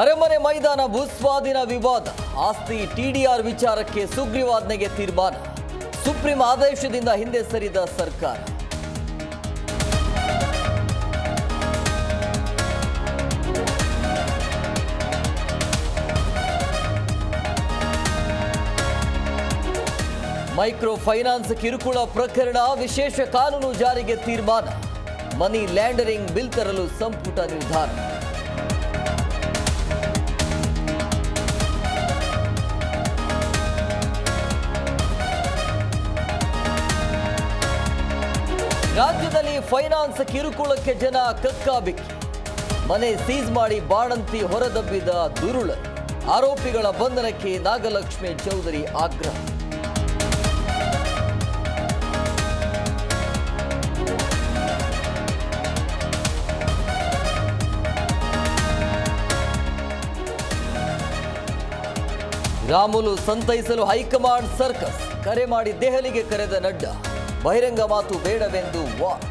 ಅರಮನೆ ಮೈದಾನ ಭೂಸ್ವಾಧೀನ ವಿವಾದ, ಆಸ್ತಿ ಟಿಡಿಆರ್ ವಿಚಾರಕ್ಕೆ ಸುಗ್ರೀವಾಜ್ಞೆಗೆ ತೀರ್ಮಾನ. ಸುಪ್ರೀಂ ಆದೇಶದಿಂದ ಹಿಂದೆ ಸರಿದ ಸರ್ಕಾರ. ಮೈಕ್ರೋ ಫೈನಾನ್ಸ್ ಕಿರುಕುಳ ಪ್ರಕರಣ, ವಿಶೇಷ ಕಾನೂನು ಜಾರಿಗೆ ತೀರ್ಮಾನ. ಮನಿ ಲ್ಯಾಂಡರಿಂಗ್ ಬಿಲ್ ತರಲು ಸಂಪುಟ ನಿರ್ಧಾರ. ರಾಜ್ಯದಲ್ಲಿ ಫೈನಾನ್ಸ್ ಕಿರುಕುಳಕ್ಕೆ ಜನ ಕಕ್ಕಾಬಿಕ್ಕಿ. ಮನೆ ಸೀಸ್ ಮಾಡಿ ಬಾಣಂತಿ ಹೊರದಬ್ಬಿದ ದುರುಳ. ಆರೋಪಿಗಳ ಬಂಧನಕ್ಕೆ ನಾಗಲಕ್ಷ್ಮಿ ಚೌಧರಿ ಆಗ್ರಹ. ರಾಮುಲು ಸಂತೈಸಲು ಹೈಕಮಾಂಡ್ ಸರ್ಕಸ್. ಕರೆ ಮಾಡಿ ದೆಹಲಿಗೆ ಕರೆದ ನಡ್ಡಾ. ಬಹಿರಂಗ ಮಾತು ಬೇಡವೆಂದು ವಾರ್.